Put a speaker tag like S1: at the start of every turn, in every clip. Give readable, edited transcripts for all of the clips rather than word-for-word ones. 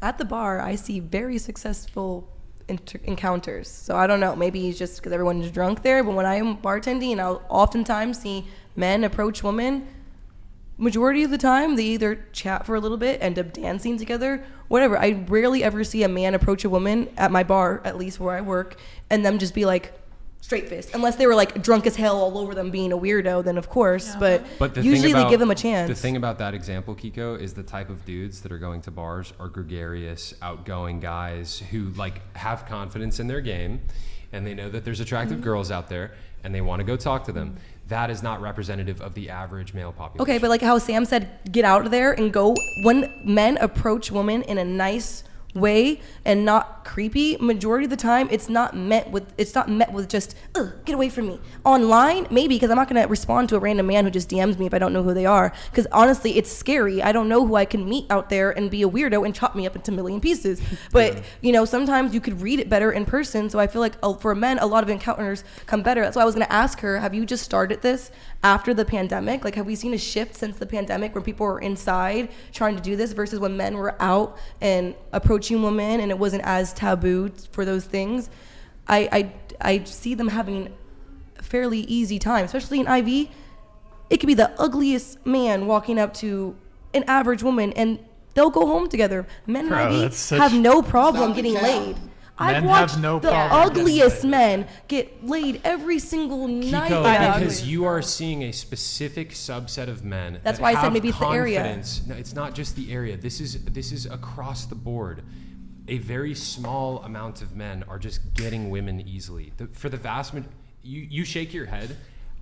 S1: At the bar, I see very successful encounters. So I don't know. Maybe it's just because everyone is drunk there. But when I am bartending, I'll oftentimes see men approach women. Majority of the time, they either chat for a little bit, end up dancing together, whatever. I rarely ever see a man approach a woman at my bar, at least where I work, and them just be like, straight fist. Unless they were like drunk as hell all over them being a weirdo, then of course. Yeah. But usually they give them a chance.
S2: The thing about that example, Keeko, is the type of dudes that are going to bars are gregarious, outgoing guys who like have confidence in their game, and they know that there's attractive girls out there, and they want to go talk to them. That is not representative of the average male population. Okay,
S1: but like how Sam said, get out of there and go. When men approach women in a nice way and not creepy, majority of the time it's not met with just get away from me. Online, maybe, because I'm not going to respond to a random man who just DMs me if I don't know who they are, because honestly it's scary. I don't know who I can meet out there and be a weirdo and chop me up into a million pieces. But you know, sometimes you could read it better in person. So I feel like for men, a lot of encounters come better. That's why I was going to ask her, have you just started this after the pandemic? Like, have we seen a shift since the pandemic where people were inside trying to do this versus when men were out and approaching women and it wasn't as taboo for those things? I see them having a fairly easy time, especially in IV. It could be the ugliest man walking up to an average woman and they'll go home together. Men in IV have no problem getting laid. I've watched the ugliest men get laid every single night.
S2: Keeko, because you are seeing a specific subset of men.
S1: That's why I said maybe it's the area.
S2: No, it's not just the area. This is across the board. A very small amount of men are just getting women easily. For the vast majority, you shake your head.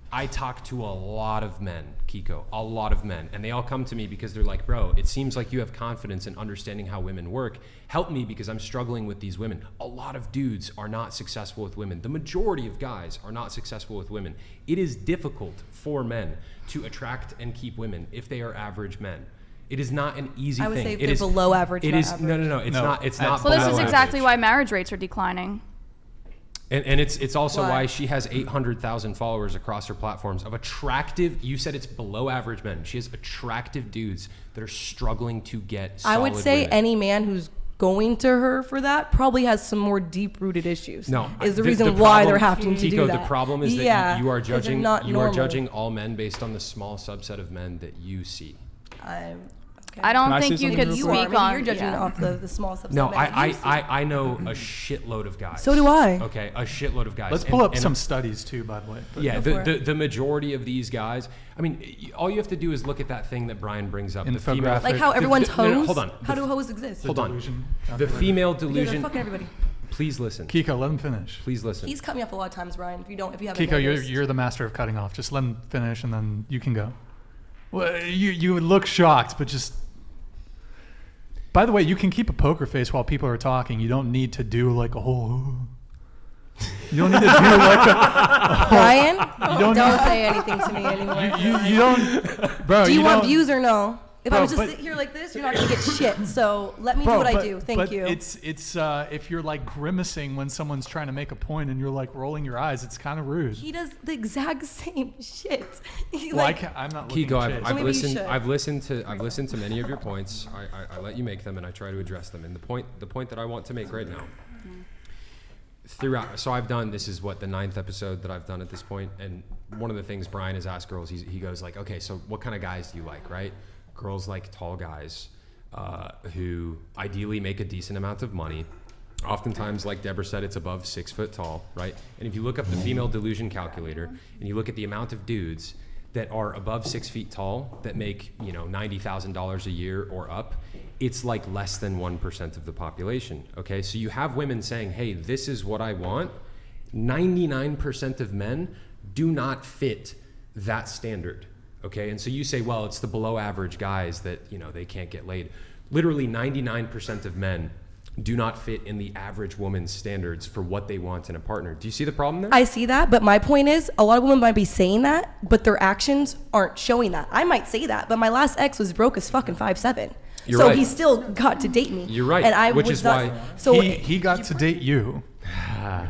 S2: I talk to a lot of men, Keeko, a lot of men, and they all come to me because they're like, bro, it seems like you have confidence in understanding how women work. Help me because I'm struggling with these women. A lot of dudes are not successful with women. The majority of guys are not successful with women. It is difficult for men to attract and keep women if they are average men. It is not an easy thing.
S1: I would say if they're below average.
S2: It is no. It's not. It's not.
S3: Well, this is exactly why marriage rates are declining.
S2: And it's also why she has 800,000 followers across her platforms of attractive. You said it's below average men. She has attractive dudes that are struggling to get solid
S1: I would say
S2: women.
S1: Any man who's going to her for that probably has some more deep-rooted issues.
S2: No,
S1: is the reason why they're having to do that.
S2: The problem is that you are judging. You are
S1: normal.
S2: judging all men based on the small subset of men that you see.
S3: I don't think you could speak on.
S1: You're judging off the small subset.
S2: No, I know a shitload of guys.
S1: So do I.
S2: Okay, a shitload of guys.
S4: Let's pull up some studies too, by the way.
S2: Yeah, the majority of these guys. I mean, all you have to do is look at that thing that Brian brings up. The female,
S1: like how everyone's hoes.
S2: No, hold on.
S1: How do hoes exist?
S2: Hold on. The female delusion.
S1: Fucking everybody.
S2: Please listen.
S4: Keeko, let him finish.
S2: Please listen.
S1: He's cut me off a lot of times, Brian. If you haven't.
S4: Keeko, you're the master of cutting off. Just let him finish, and then you can go. Well, you look shocked, but just. By the way, you can keep a poker face while people are talking. You don't need to do like a whole. You don't need to do like a
S1: Brian, don't say anything to me anymore.
S4: You don't, bro.
S1: Do you want views or no? If I was just sit here like this, you're not gonna get shit. So let me do what I do. Thank you.
S4: It's if you're like grimacing when someone's trying to make a point and you're like rolling your eyes, it's kind of rude.
S1: He does the exact same shit.
S4: I'm not looking
S2: Keeko,
S4: at
S2: I've listened to many of your points. I let you make them and I try to address them. And the point that I want to make right now. Throughout, so I've done, this is what, the 9th episode that I've done at this point, and one of the things Brian has asked girls, he goes like, okay, so what kind of guys do you like, right? Girls like tall guys who ideally make a decent amount of money. Oftentimes, like Deborah said, it's above 6 foot tall, right? And if you look up the female delusion calculator and you look at the amount of dudes that are above 6 feet tall that make, $90,000 a year or up, it's like less than 1% of the population. Okay, so you have women saying, hey, this is what I want. 99% of men do not fit that standard. Okay, and so you say, well, it's the below average guys that, they can't get laid. Literally 99% of men do not fit in the average woman's standards for what they want in a partner. Do you see the problem there?
S1: I see that, but my point is, a lot of women might be saying that, but their actions aren't showing that. I might say that, but my last ex was broke as fucking 5'7".
S2: You're right.
S1: He still got to date me.
S2: You're right.
S1: And I
S2: which
S1: was
S2: is
S1: not,
S2: why
S4: so he got to date you.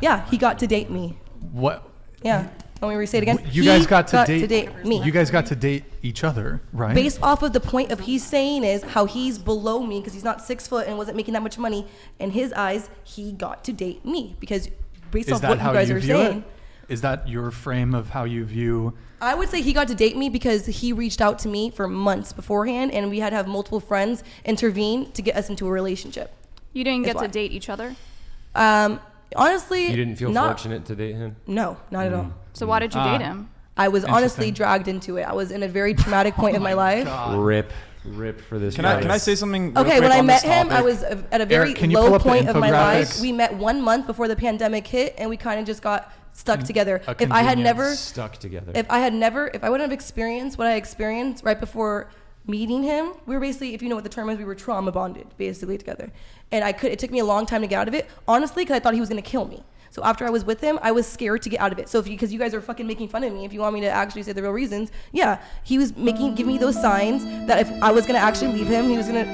S1: Yeah, he got to date me.
S4: What?
S1: Yeah. Let me say it again.
S4: You guys got to date
S1: me.
S4: You guys got to date each other, right?
S1: Based off of the point of he's saying is how he's below me because he's not 6 foot and wasn't making that much money. In his eyes, he got to date me because based off what you guys are saying.
S4: Is that your frame of how you view?
S1: I would say he got to date me because he reached out to me for months beforehand, and we had to have multiple friends intervene to get us into a relationship.
S3: You didn't get to date each other?
S1: Honestly,
S2: You didn't feel fortunate to date him?
S1: No, not at all.
S3: So why did you date him?
S1: I was honestly dragged into it. I was in a very traumatic point of my life.
S2: Rip for this.
S5: Can I say something? Real
S1: Okay,
S5: quick
S1: when I
S5: on
S1: met
S5: this
S1: him, I
S5: topic?
S1: was at a very
S4: Eric, can you pull
S1: low
S4: up the
S1: point of my life.
S4: infographics?
S1: We met 1 month before the pandemic hit, and we kind of just got stuck together.
S4: A
S1: If I had
S4: convenience.
S1: never
S2: Stuck together.
S1: if I wouldn't have experienced what I experienced right before meeting him, we were basically, if you know what the term is, we were trauma bonded basically together. And it took me a long time to get out of it, honestly, because I thought he was going to kill me. So after I was with him, I was scared to get out of it. So because you guys are fucking making fun of me, if you want me to actually say the real reasons, yeah, he was giving me those signs that if I was going to actually leave him, he was going to,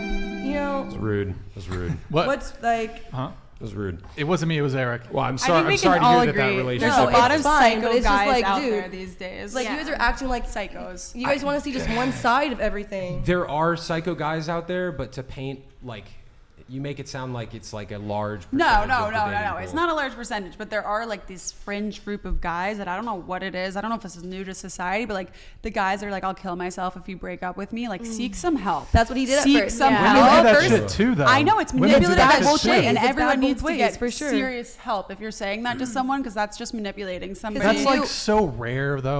S1: you know.
S2: It's rude. It was rude.
S1: What's like.
S4: Huh?
S2: It was rude.
S4: It wasn't me. It was Eric.
S2: Well, I'm
S6: I
S2: sorry.
S6: think we
S2: I'm sorry
S6: can
S2: to
S6: all
S2: hear that
S6: agree.
S2: relationship.
S6: There's a lot of
S1: it's fine,
S6: psycho
S1: but it's just
S6: guys
S1: like,
S6: out
S1: dude,
S6: there these days.
S1: Like, you guys are acting like
S6: psychos.
S1: You guys want to see just one side of everything.
S2: There are psycho guys out there, but to paint like, you make it sound like it's like a large
S6: No.
S2: percentage of the dating pool.
S6: It's not a large percentage, but there are like this fringe group of guys that I don't know what it is. I don't know if this is new to society, but like the guys are like, I'll kill myself if you break up with me. Like, seek some help.
S1: That's what he did at
S6: Seek
S1: first.
S6: some
S3: Yeah.
S4: Women
S6: help.
S4: do that
S1: First-
S4: shit too, though.
S6: I know it's
S4: Women do
S6: manipulative
S4: that
S6: at
S4: shit
S6: both
S4: too.
S6: ways, and
S1: It's
S6: everyone
S1: bad
S6: needs
S1: both
S6: to
S1: ways,
S6: get
S1: for sure.
S6: serious help if you're saying that to someone, because that's just manipulating somebody.
S4: That's like so rare, though.